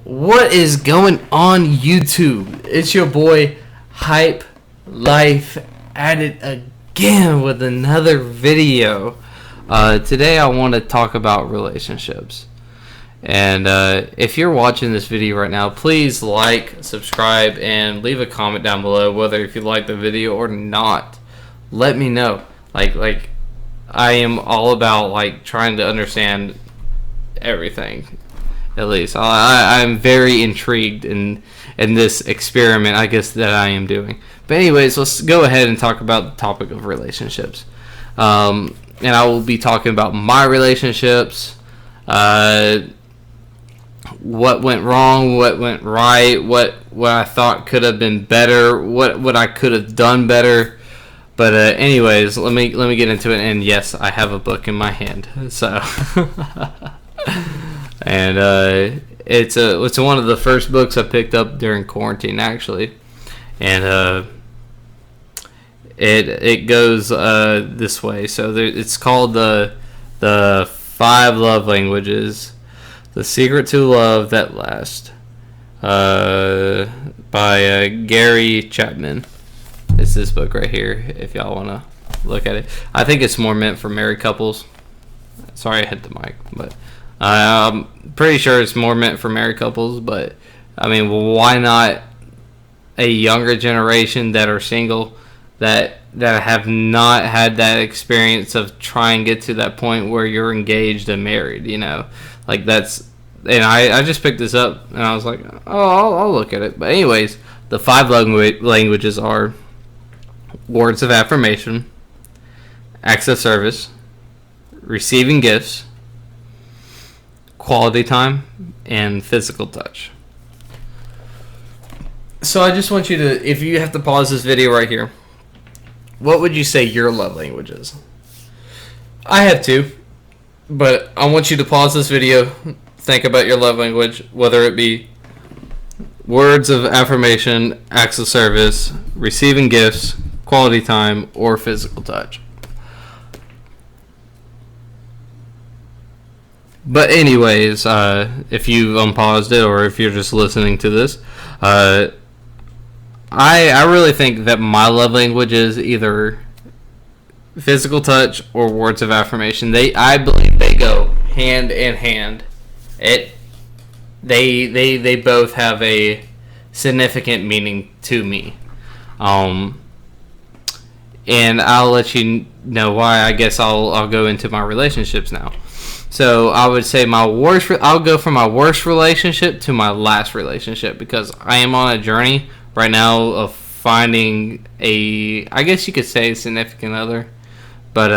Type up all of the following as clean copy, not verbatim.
What is going on, YouTube? It's your boy Hype Life at it again with another video. Today I want to talk about relationships. And if you're watching this video right now, please like, subscribe, and leave a comment down below whether if you like the video or not. Let me know. Like I am all about trying to understand everything. At least I'm very intrigued in this experiment, I guess, that I am doing. But anyways, let's go ahead and talk about the topic of relationships. And I will be talking about my relationships, what went wrong, what went right, what I thought could have been better, what I could have done better. But anyways, let me get into it. And yes, I have a book in my hand, so. And it's one of the first books I picked up during quarantine, actually, and it goes this way. So it's called the 5 Love Languages: The Secret to Love That Lasts, by Gary Chapman. It's this book right here. If y'all want to look at it, I think it's more meant for married couples. Sorry, I hit the mic, but. I'm pretty sure it's more meant for married couples, but I mean, why not a younger generation that are single, that have not had that experience of trying to get to that point where you're engaged and married, you know? That's, and I just picked this up and I was like, oh, I'll look at it. But anyways, the 5 languages are words of affirmation, acts of service, receiving gifts, quality time, and physical touch. So I just want you to, if you have to pause this video right here, what would you say your love language is? I have 2, but I want you to pause this video, think about your love language, whether it be words of affirmation, acts of service, receiving gifts, quality time, or physical touch. But anyways, if you unpaused it or if you're just listening to this, I really think that my love language is either physical touch or words of affirmation. I believe they go hand in hand. They both have a significant meaning to me. And I'll let you know why. I guess I'll go into my relationships now. So I would say I'll go from my worst relationship to my last relationship, because I am on a journey right now of finding I guess you could say, a significant other, but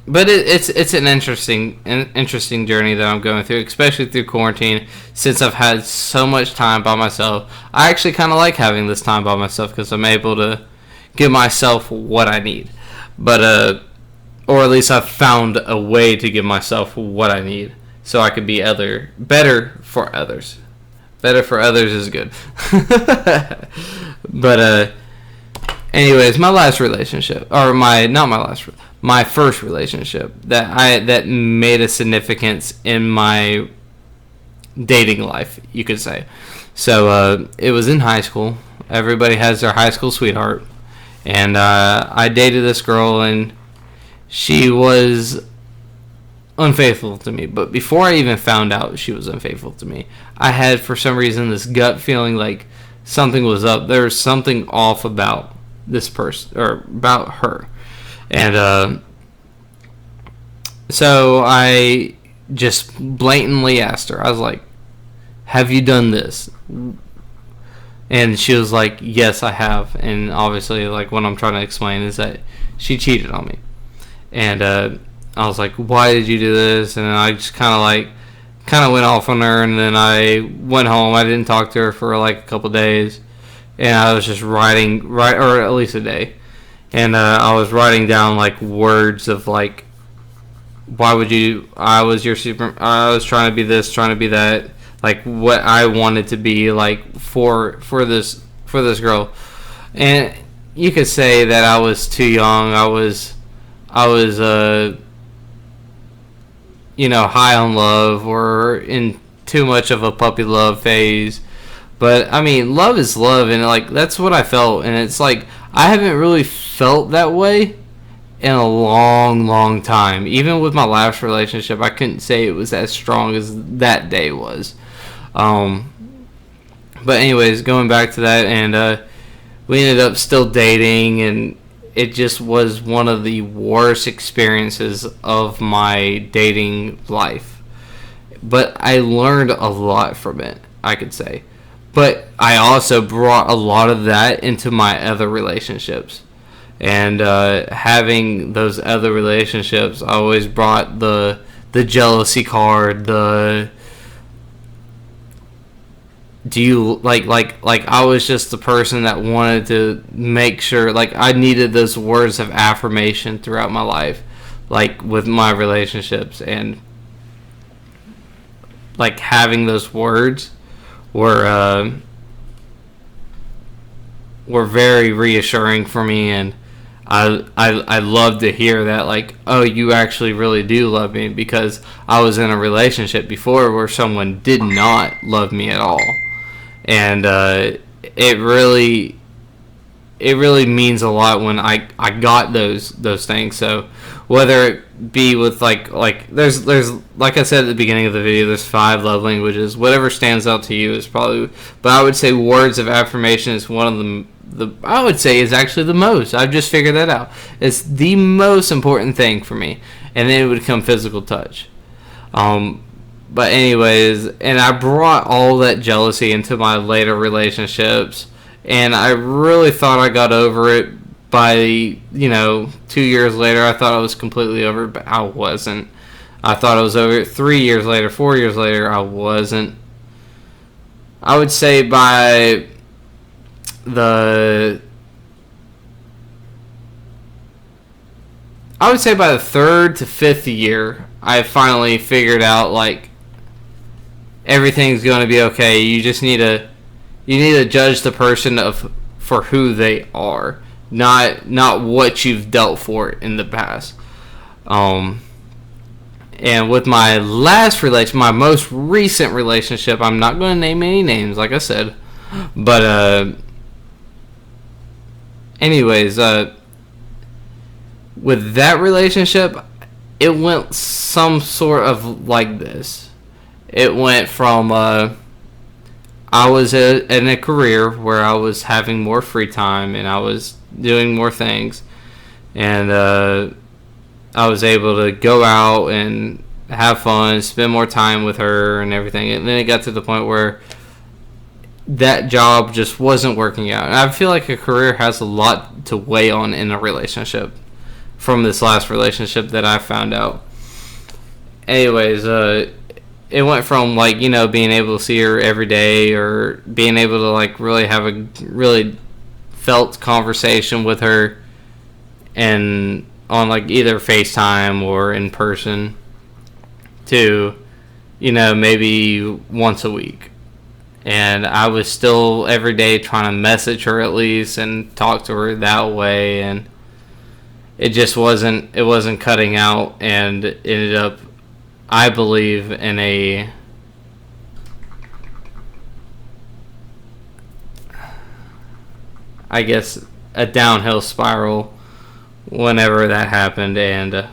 it's an interesting journey that I'm going through, especially through quarantine, since I've had so much time by myself. I actually kind of like having this time by myself because I'm able to give myself what I need, but or at least I've found a way to give myself what I need so I could be better for others. Better for others is good. But anyways, my last relationship, or my first relationship that made a significance in my dating life, you could say. So it was in high school. Everybody has their high school sweetheart, and I dated this girl, and she was unfaithful to me. But before I even found out she was unfaithful to me, I had, for some reason, this gut feeling like something was up. There was something off about this person, or about her. And so I just blatantly asked her. I was like, have you done this? And she was like, yes, I have. And obviously, what I'm trying to explain is that she cheated on me. And I was like, why did you do this? And I just kind of went off on her, and then I went home. I didn't talk to her for a couple days, and I was just writing, or at least a day, and I was writing down words of why would you? I was trying to be this, trying to be that, what I wanted to be for this girl. And you could say that I was too young. I was high on love, or too much of a puppy love phase. But I mean, love is love, and like that's what I felt, and it's like I haven't really felt that way in a long, long time. Even with my last relationship, I couldn't say it was as strong as that day was. But anyways, going back to that, and we ended up still dating, and it just was one of the worst experiences of my dating life. But I learned a lot from it, I could say. But I also brought a lot of that into my other relationships. And having those other relationships, I always brought the jealousy card, do you like I was just the person that wanted to make sure, like I needed those words of affirmation throughout my life, like with my relationships, and like having those words were very reassuring for me, and I love to hear that, like, oh, you actually really do love me, because I was in a relationship before where someone did not love me at all. And it really means a lot when I got those things. So whether it be with like there's like I said at the beginning of the video, there's 5 love languages. Whatever stands out to you is probably, but I would say words of affirmation is one of them. I would say is actually the most. I've just figured that out. It's the most important thing for me, and then it would come physical touch. But anyways, and I brought all that jealousy into my later relationships, and I really thought I got over it by, 2 years later. I thought I was completely over it, but I wasn't. I thought I was over it 3 years later, 4 years later, I wasn't. I would say by the 3rd to 5th year, I finally figured out, like, everything's going to be okay. You just need to judge the person for who they are, not what you've dealt for in the past. And with my my most recent relationship, I'm not going to name any names, like I said, but anyways, with that relationship, it went some sort of like this. It went from I was in a career where I was having more free time and I was doing more things, and I was able to go out and have fun, spend more time with her and everything. And then it got to the point where that job just wasn't working out. And I feel like a career has a lot to weigh on in a relationship, from this last relationship that I found out. Anyways, it went from, like, being able to see her every day, or being able to, like, really have a really felt conversation with her, and on, like, either FaceTime or in person, to, maybe once a week. And I was still every day trying to message her at least and talk to her that way, and it just wasn't cutting out, and it ended up, I believe, in a downhill spiral whenever that happened, and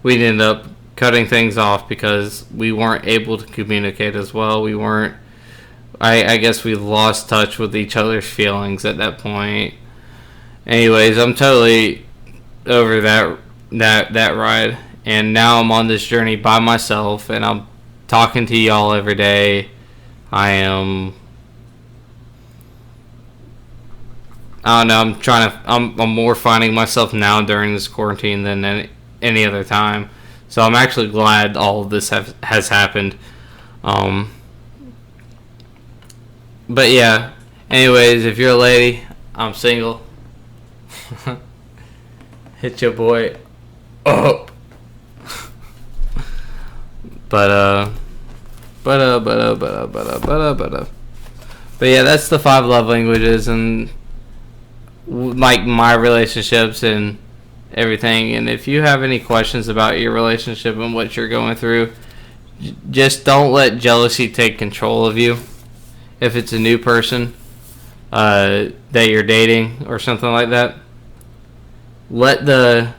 we ended up cutting things off because we weren't able to communicate as well. We weren't, I guess we lost touch with each other's feelings at that point. Anyways, I'm totally over that ride. And now I'm on this journey by myself, and I'm talking to y'all every day. I don't know, I'm more finding myself now during this quarantine than any other time. So I'm actually glad all of this has happened. But yeah, anyways, if you're a lady, I'm single. Hit your boy up. But yeah, that's the 5 love languages, and like my relationships and everything. And if you have any questions about your relationship and what you're going through, just don't let jealousy take control of you. If it's a new person that you're dating or something like that, let the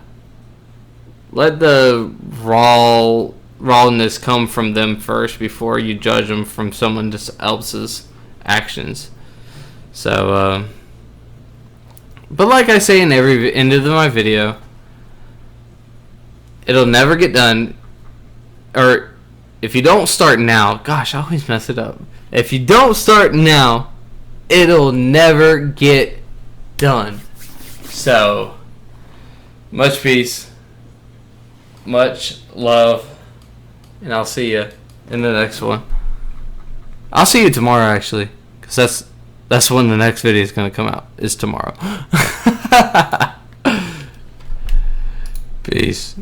rawness come from them first before you judge them from someone else's actions. So, but like I say in every end of my video, it'll never get done. Or if you don't start now, gosh, I always mess it up. If you don't start now, it'll never get done. So, much peace, much love, and I'll see you in the next one. I'll see you tomorrow, actually, because that's when the next video is going to come out, is tomorrow. Peace.